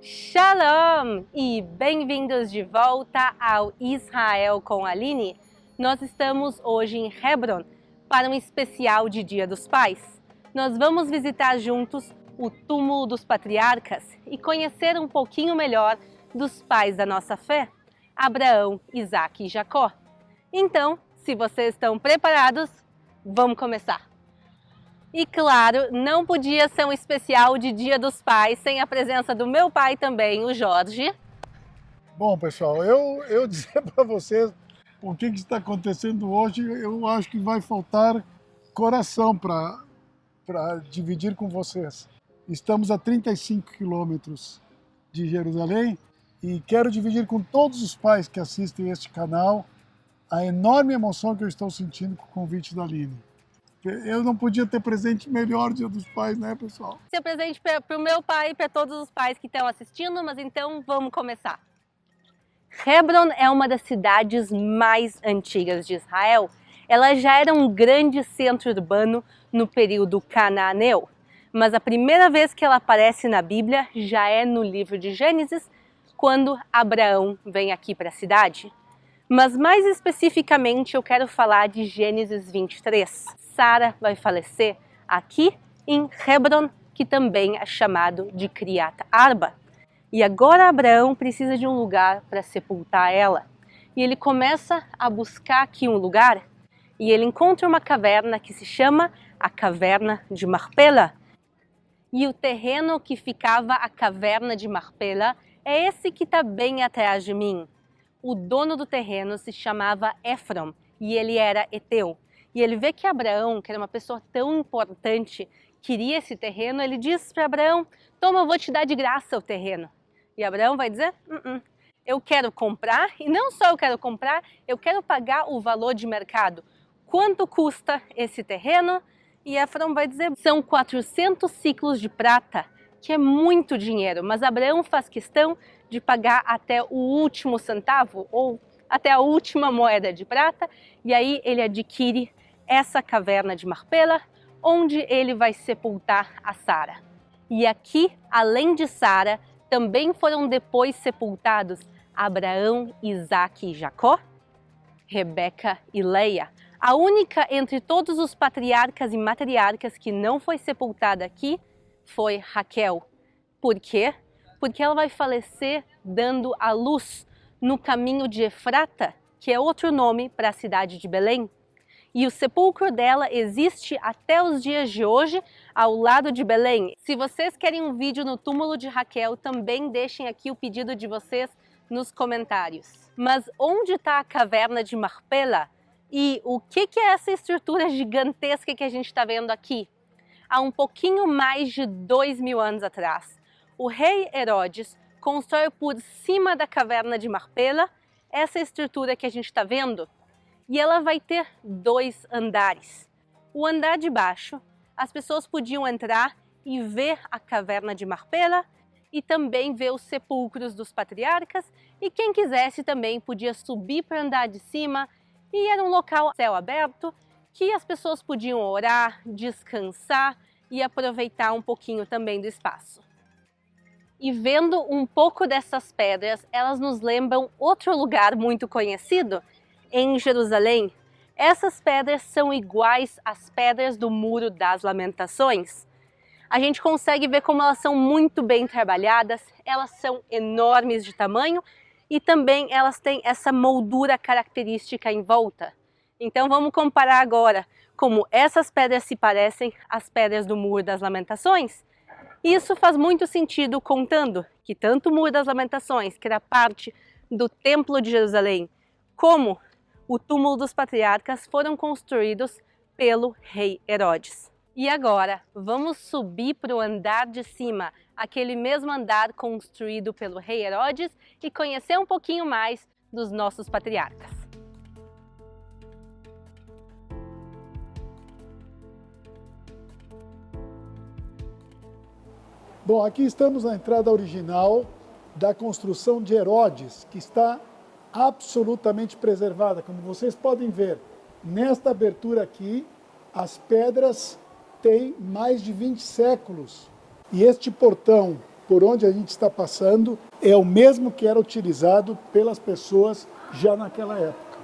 Shalom e bem-vindos de volta ao Israel com a Aline. Nós estamos hoje em Hebron para um especial de Dia dos Pais. Nós vamos visitar juntos o túmulo dos patriarcas e conhecer um pouquinho melhor dos pais da nossa fé, Abraão, Isaque e Jacó. Então, se vocês estão preparados, vamos começar! E claro, não podia ser um especial de Dia dos Pais sem a presença do meu pai também, o Jorge. Bom, pessoal, eu dizer para vocês o que está acontecendo hoje, eu acho que vai faltar coração para dividir com vocês. Estamos a 35 quilômetros de Jerusalém e quero dividir com todos os pais que assistem este canal a enorme emoção que eu estou sentindo com o convite da Aline. Eu não podia ter presente melhor Dia dos Pais, né, pessoal? Ser presente para o meu pai e para todos os pais que estão assistindo, mas então vamos começar. Hebron é uma das cidades mais antigas de Israel. Ela já era um grande centro urbano no período canaaneu, mas a primeira vez que ela aparece na Bíblia já é no livro de Gênesis, quando Abraão vem aqui para a cidade. Mas mais especificamente eu quero falar de Gênesis 23. Sara vai falecer aqui em Hebron, que também é chamado de Criat Arba. E agora Abraão precisa de um lugar para sepultar ela. E ele começa a buscar aqui um lugar e ele encontra uma caverna que se chama a Caverna de Marpela. E o terreno que ficava a Caverna de Marpela é esse que está bem atrás de mim. O dono do terreno se chamava Efron e ele era heteu. E ele vê que Abraão, que era uma pessoa tão importante, queria esse terreno, ele diz para Abraão, toma, eu vou te dar de graça o terreno. E Abraão vai dizer, eu quero comprar, e não só eu quero comprar, eu quero pagar o valor de mercado. Quanto custa esse terreno? E Efron vai dizer, são 400 ciclos de prata, que é muito dinheiro, mas Abraão faz questão de pagar até o último centavo, ou até a última moeda de prata, e aí ele adquire essa caverna de Marpela, onde ele vai sepultar a Sara. E aqui, além de Sara, também foram depois sepultados Abraão, Isaque e Jacó, Rebeca e Leia. A única entre todos os patriarcas e matriarcas que não foi sepultada aqui foi Raquel. Por quê? Porque ela vai falecer dando à luz no caminho de Efrata, que é outro nome para a cidade de Belém. E o sepulcro dela existe até os dias de hoje, ao lado de Belém. Se vocês querem um vídeo no túmulo de Raquel, também deixem aqui o pedido de vocês nos comentários. Mas onde está a caverna de Marpela? E o que é essa estrutura gigantesca que a gente está vendo aqui? Há um pouquinho mais de 2000 anos atrás, o rei Herodes constrói por cima da caverna de Marpela essa estrutura que a gente está vendo. E ela vai ter 2 andares. O andar de baixo, as pessoas podiam entrar e ver a caverna de Marpela e também ver os sepulcros dos patriarcas, e quem quisesse também podia subir para o andar de cima, e era um local a céu aberto que as pessoas podiam orar, descansar e aproveitar um pouquinho também do espaço. E vendo um pouco dessas pedras, elas nos lembram outro lugar muito conhecido, em Jerusalém. Essas pedras são iguais às pedras do Muro das Lamentações. A gente consegue ver como elas são muito bem trabalhadas, elas são enormes de tamanho e também elas têm essa moldura característica em volta. Então vamos comparar agora como essas pedras se parecem às pedras do Muro das Lamentações. Isso faz muito sentido contando que tanto o Muro das Lamentações, que era parte do Templo de Jerusalém, como o túmulo dos patriarcas foram construídos pelo rei Herodes. E agora, vamos subir para o andar de cima, aquele mesmo andar construído pelo rei Herodes, e conhecer um pouquinho mais dos nossos patriarcas. Bom, aqui estamos na entrada original da construção de Herodes, que está absolutamente preservada. Como vocês podem ver, nesta abertura aqui, as pedras têm mais de 20 séculos. E este portão, por onde a gente está passando é o mesmo que era utilizado pelas pessoas já naquela época.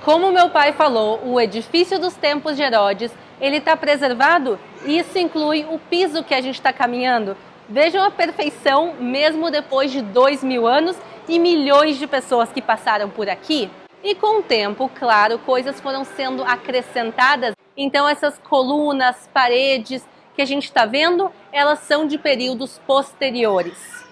Como meu pai falou, o edifício dos tempos de Herodes, ele está preservado e isso inclui o piso que a gente está caminhando. Vejam a perfeição mesmo depois de 2000 anos e milhões de pessoas que passaram por aqui. E com o tempo, claro, coisas foram sendo acrescentadas. Então essas colunas, paredes que a gente está vendo, elas são de períodos posteriores.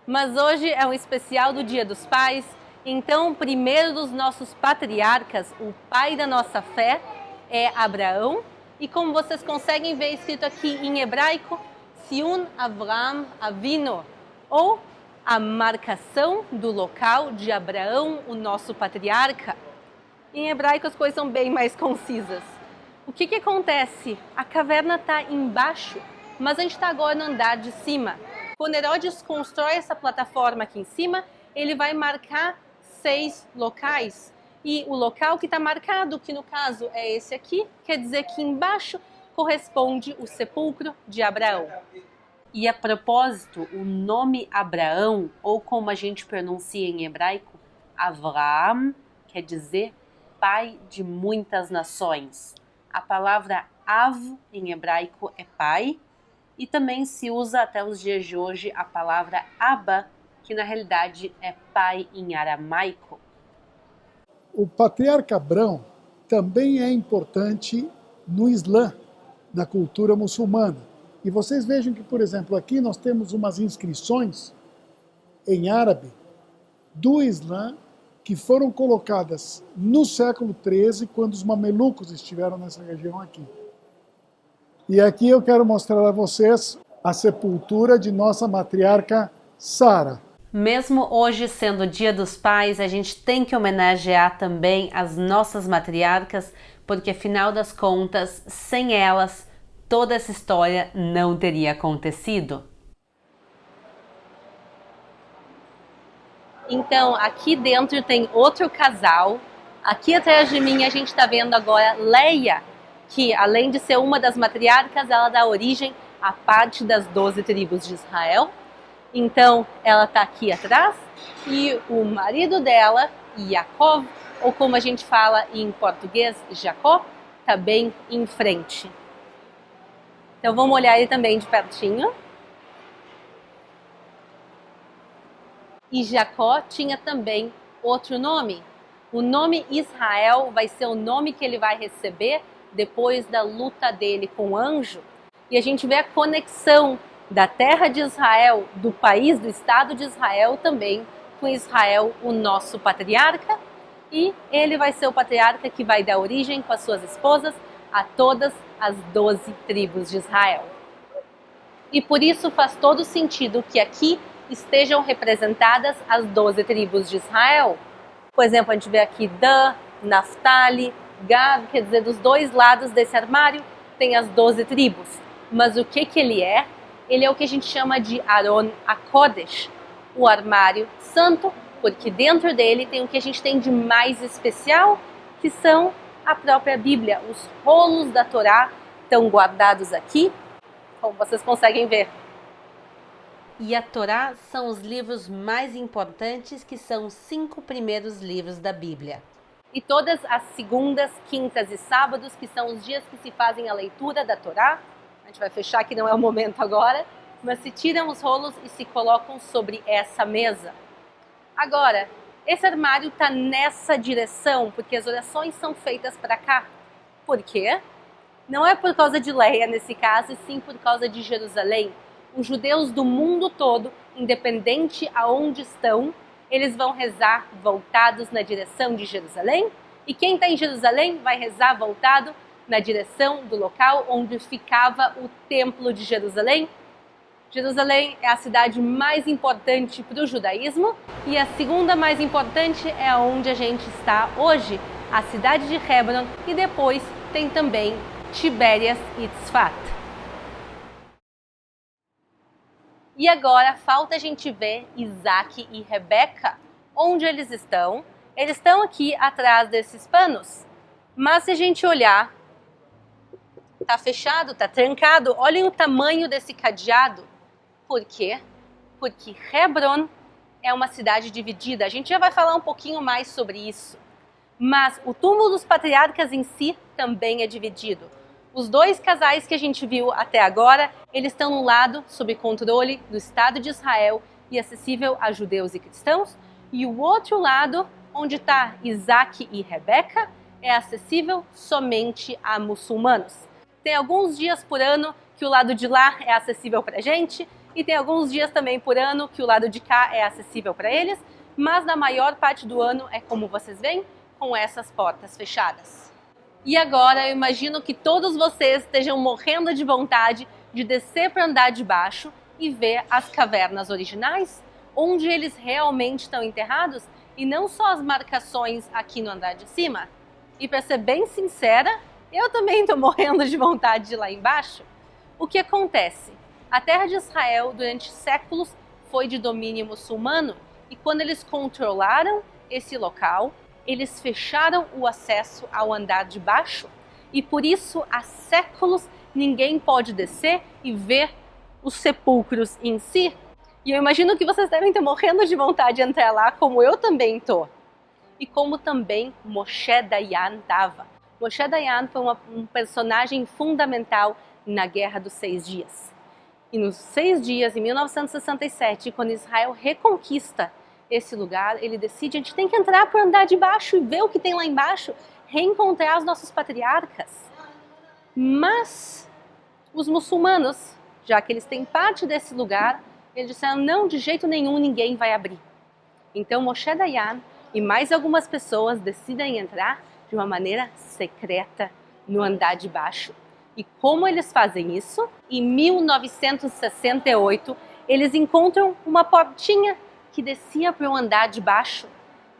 Mas hoje é um especial do Dia dos Pais, então o primeiro dos nossos patriarcas, o pai da nossa fé, é Abraão. E como vocês conseguem ver escrito aqui em hebraico, Sion Avraham Avinu, ou a marcação do local de Abraão, o nosso patriarca. Em hebraico as coisas são bem mais concisas. O que acontece? A caverna está embaixo, mas a gente está agora no andar de cima. Quando Herodes constrói essa plataforma aqui em cima, ele vai marcar 6 locais. E o local que está marcado, que no caso é esse aqui, quer dizer que embaixo corresponde o sepulcro de Abraão. E a propósito, o nome Abraão, ou como a gente pronuncia em hebraico, Avraham, quer dizer pai de muitas nações. A palavra Av em hebraico é pai, e também se usa até os dias de hoje a palavra Abba, que na realidade é pai em aramaico. O patriarca Abrão também é importante no Islã, na cultura muçulmana. E vocês vejam que, por exemplo, aqui nós temos umas inscrições em árabe do Islã que foram colocadas no século XIII, quando os mamelucos estiveram nessa região aqui. E aqui eu quero mostrar a vocês a sepultura de nossa matriarca Sara. Mesmo hoje sendo o Dia dos Pais, a gente tem que homenagear também as nossas matriarcas, porque afinal das contas, sem elas, toda essa história não teria acontecido. Então, aqui dentro tem outro casal. Aqui atrás de mim a gente está vendo agora Leia, que além de ser uma das matriarcas, ela dá origem à parte das 12 tribos de Israel. Então, ela está aqui atrás e o marido dela, Yaakov, ou como a gente fala em português, Jacó, está bem em frente. Então, vamos olhar ele também de pertinho. E Jacó tinha também outro nome. O nome Israel vai ser o nome que ele vai receber depois da luta dele com o anjo. E a gente vê a conexão da terra de Israel, do país, do Estado de Israel também, com Israel, o nosso patriarca. E ele vai ser o patriarca que vai dar origem com as suas esposas a todas as 12 tribos de Israel. E por isso faz todo sentido que aqui estejam representadas as 12 tribos de Israel. Por exemplo, a gente vê aqui Dan, Naftali, Gad, quer dizer, dos dois lados desse armário tem as 12 tribos. Mas o que ele é? Ele é o que a gente chama de Aron HaKodesh, o armário santo, porque dentro dele tem o que a gente tem de mais especial, que são a própria Bíblia. Os rolos da Torá estão guardados aqui, como vocês conseguem ver. E a Torá são os livros mais importantes, que são os 5 primeiros livros da Bíblia. E todas as segundas, quintas e sábados, que são os dias que se fazem a leitura da Torá, a gente vai fechar que não é o momento agora, mas se tiram os rolos e se colocam sobre essa mesa. Agora, esse armário está nessa direção, porque as orações são feitas para cá. Por quê? Não é por causa de Leia nesse caso, e sim por causa de Jerusalém. Os judeus do mundo todo, independente aonde estão, eles vão rezar voltados na direção de Jerusalém. E quem está em Jerusalém vai rezar voltado na direção do local onde ficava o Templo de Jerusalém. Jerusalém é a cidade mais importante para o judaísmo e a segunda mais importante é onde a gente está hoje, a cidade de Hebron, e depois tem também Tibérias e Tzfat. E agora falta a gente ver Isaac e Rebeca. Onde eles estão? Eles estão aqui atrás desses panos. Mas se a gente olhar Tá fechado, tá trancado. Olhem o tamanho desse cadeado. Por quê? Porque Hebron é uma cidade dividida. A gente já vai falar um pouquinho mais sobre isso. Mas o túmulo dos patriarcas em si também é dividido. Os dois casais que a gente viu até agora, eles estão no lado sob controle do Estado de Israel e acessível a judeus e cristãos. E o outro lado, onde está Isaac e Rebeca, é acessível somente a muçulmanos. Tem alguns dias por ano que o lado de lá é acessível para a gente, e tem alguns dias também por ano que o lado de cá é acessível para eles, mas na maior parte do ano é como vocês veem, com essas portas fechadas. E agora eu imagino que todos vocês estejam morrendo de vontade de descer para andar de baixo e ver as cavernas originais, onde eles realmente estão enterrados, e não só as marcações aqui no andar de cima. E para ser bem sincera, eu também estou morrendo de vontade de ir lá embaixo. O que acontece? A terra de Israel durante séculos foi de domínio muçulmano, e quando eles controlaram esse local, eles fecharam o acesso ao andar de baixo, e por isso há séculos ninguém pode descer e ver os sepulcros em si. E eu imagino que vocês devem estar morrendo de vontade de entrar lá, como eu também estou. E como também Moshe Dayan estava. Moshe Dayan foi um personagem fundamental na Guerra dos 6 Dias. E nos 6 dias, em 1967, quando Israel reconquista esse lugar, ele decide, a gente tem que entrar para andar de baixo e ver o que tem lá embaixo, reencontrar os nossos patriarcas. Mas os muçulmanos, já que eles têm parte desse lugar, eles disseram, não, de jeito nenhum ninguém vai abrir. Então Moshe Dayan e mais algumas pessoas decidem entrar de uma maneira secreta no andar de baixo. E como eles fazem isso? Em 1968, eles encontram uma portinha que descia para um andar de baixo,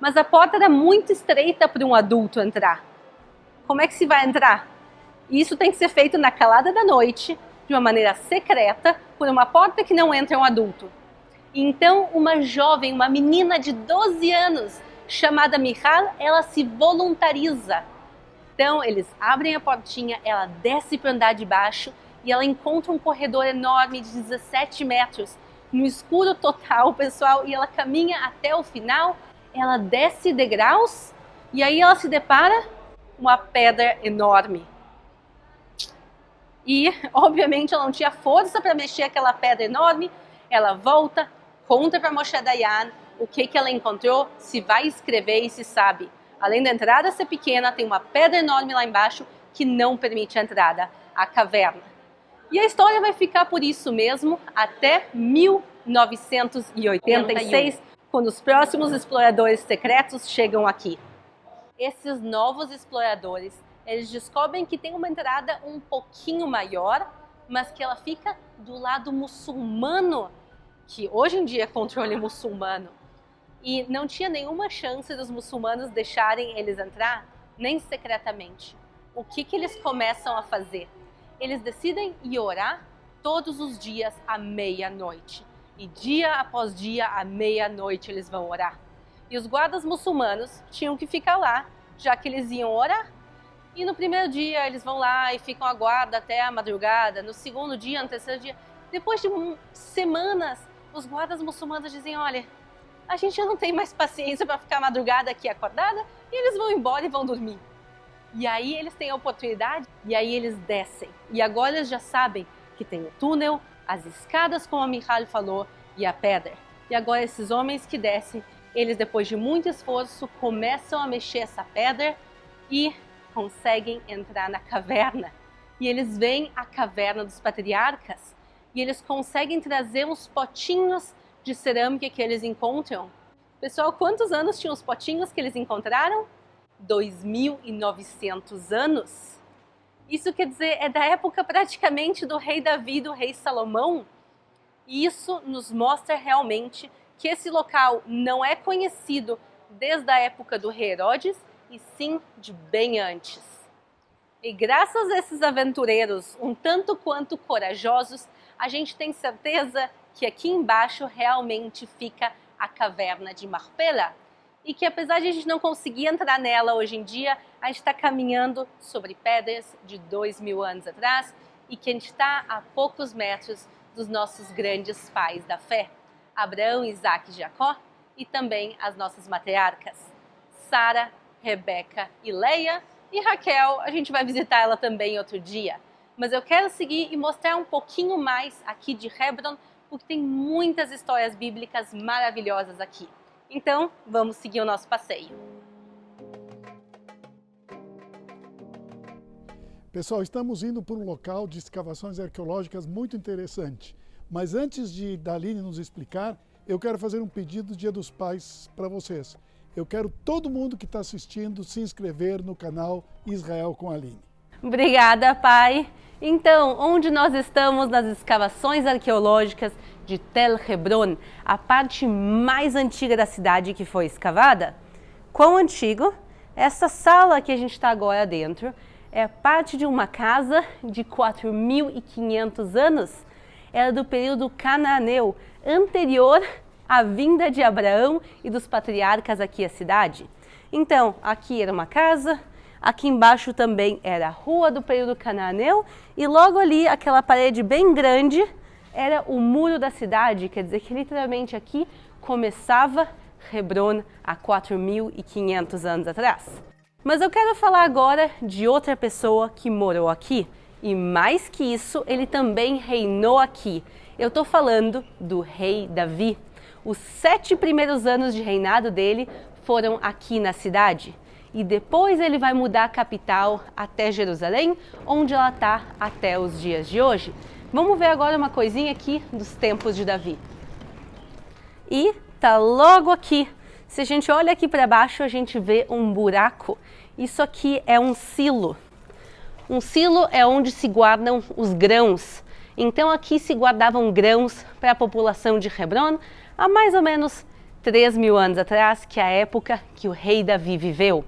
mas a porta era muito estreita para um adulto entrar. Como é que se vai entrar? Isso tem que ser feito na calada da noite, de uma maneira secreta, por uma porta que não entra um adulto. Então, uma jovem, uma menina de 12 anos, chamada Michal, ela se voluntariza. Então, eles abrem a portinha, ela desce para o andar de baixo e ela encontra um corredor enorme de 17 metros, no escuro total, pessoal, e ela caminha até o final, ela desce degraus e aí ela se depara com uma pedra enorme. E, obviamente, ela não tinha força para mexer aquela pedra enorme, ela volta, conta para Moshe Dayan o que ela encontrou, se vai escrever e se sabe. Além da entrada ser pequena, tem uma pedra enorme lá embaixo que não permite a entrada, a caverna. E a história vai ficar por isso mesmo até 1986, quando os próximos exploradores secretos chegam aqui. Esses novos exploradores, eles descobrem que tem uma entrada um pouquinho maior, mas que ela fica do lado muçulmano, que hoje em dia é controle muçulmano. E não tinha nenhuma chance dos muçulmanos deixarem eles entrar, nem secretamente. O que eles começam a fazer? Eles decidem ir orar todos os dias à meia-noite. E dia após dia, à meia-noite, eles vão orar. E os guardas muçulmanos tinham que ficar lá, já que eles iam orar. E no primeiro dia, eles vão lá e ficam à guarda até a madrugada. No segundo dia, no terceiro dia, depois de semanas, os guardas muçulmanos dizem, olha, a gente já não tem mais paciência para ficar a madrugada aqui acordada, e eles vão embora e vão dormir. E aí eles têm a oportunidade, e aí eles descem. E agora eles já sabem que tem o túnel, as escadas, como a Michal falou, e a pedra. E agora esses homens que descem, eles depois de muito esforço, começam a mexer essa pedra e conseguem entrar na caverna. E eles veem a caverna dos patriarcas. E eles conseguem trazer uns potinhos de cerâmica que eles encontram. Pessoal, quantos anos tinham os potinhos que eles encontraram? 2.900 anos. Isso quer dizer, é da época praticamente do rei Davi, do rei Salomão. E isso nos mostra realmente que esse local não é conhecido desde a época do rei Herodes, e sim de bem antes. E graças a esses aventureiros, um tanto quanto corajosos, a gente tem certeza que aqui embaixo realmente fica a caverna de Marpela. E que apesar de a gente não conseguir entrar nela hoje em dia, a gente está caminhando sobre pedras de 2000 anos atrás e que a gente está a poucos metros dos nossos grandes pais da fé, Abraão, Isaac e Jacó, e também as nossas matriarcas, Sara, Rebeca e Leia, e Raquel, a gente vai visitar ela também outro dia. Mas eu quero seguir e mostrar um pouquinho mais aqui de Hebron, porque tem muitas histórias bíblicas maravilhosas aqui. Então, vamos seguir o nosso passeio. Pessoal, estamos indo por um local de escavações arqueológicas muito interessante. Mas antes de Daline nos explicar, eu quero fazer um pedido do Dia dos Pais para vocês. Eu quero todo mundo que está assistindo se inscrever no canal Israel com a Aline. Obrigada, pai. Então, onde nós estamos nas escavações arqueológicas de Tel Hebron, a parte mais antiga da cidade que foi escavada? Quão antigo? Essa sala que a gente está agora dentro é parte de uma casa de 4.500 anos. Era do período cananeu, anterior à vinda de Abraão e dos patriarcas aqui à cidade. Então, aqui era uma casa, aqui embaixo também era a rua do período cananeu e logo ali, aquela parede bem grande, era o muro da cidade, quer dizer que literalmente aqui começava Hebron há 4.500 anos atrás. Mas eu quero falar agora de outra pessoa que morou aqui e mais que isso, ele também reinou aqui. Eu estou falando do rei Davi. Os 7 primeiros anos de reinado dele foram aqui na cidade. E depois ele vai mudar a capital até Jerusalém, onde ela está até os dias de hoje. Vamos ver agora uma coisinha aqui dos tempos de Davi. E tá logo aqui. Se a gente olha aqui para baixo, a gente vê um buraco. Isso aqui é um silo. Um silo é onde se guardam os grãos. Então aqui se guardavam grãos para a população de Hebron há mais ou menos 3.000 anos atrás, que é a época que o rei Davi viveu.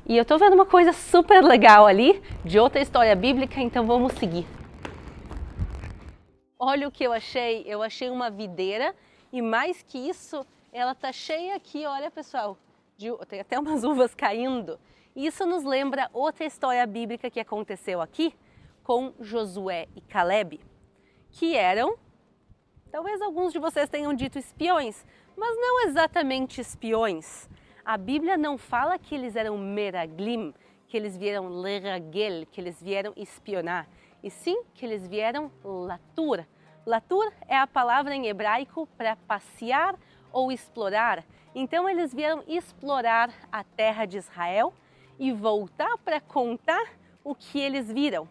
E eu estou vendo uma coisa super legal ali, de outra história bíblica, então vamos seguir. Olha o que eu achei uma videira e mais que isso, ela está cheia aqui, olha pessoal, tem até umas uvas caindo. Isso nos lembra outra história bíblica que aconteceu aqui com Josué e Caleb, que eram, talvez alguns de vocês tenham dito espiões, mas não exatamente espiões. A Bíblia não fala que eles eram meraglim, que eles vieram leragel, que eles vieram espionar, e sim que eles vieram latur. Latur é a palavra em hebraico para passear ou explorar. Então eles vieram explorar a terra de Israel e voltar para contar o que eles viram.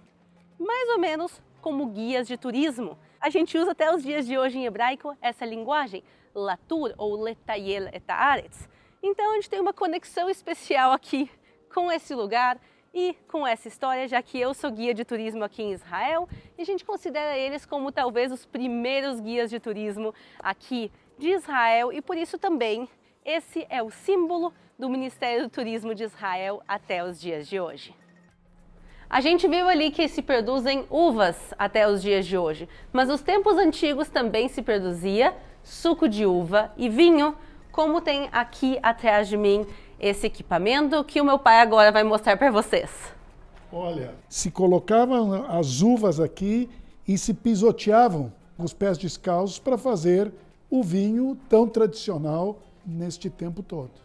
Mais ou menos como guias de turismo. A gente usa até os dias de hoje em hebraico essa linguagem, latur ou letayel et haaretz. Então a gente tem uma conexão especial aqui com esse lugar e com essa história, já que eu sou guia de turismo aqui em Israel e a gente considera eles como talvez os primeiros guias de turismo aqui de Israel e por isso também esse é o símbolo do Ministério do Turismo de Israel até os dias de hoje. A gente viu ali que se produzem uvas até os dias de hoje, mas nos tempos antigos também se produzia suco de uva e vinho, como tem aqui atrás de mim esse equipamento que o meu pai agora vai mostrar para vocês. Olha, se colocavam as uvas aqui e se pisoteavam com os pés descalços para fazer o vinho tão tradicional neste tempo todo.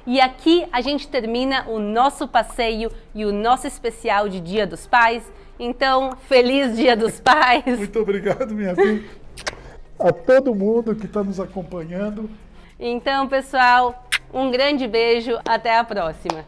E aqui a gente termina o nosso passeio e o nosso especial de Dia dos Pais. Então, feliz Dia dos Pais! Muito obrigado, minha filha. A todo mundo que está nos acompanhando. Então, pessoal, um grande beijo. Até a próxima.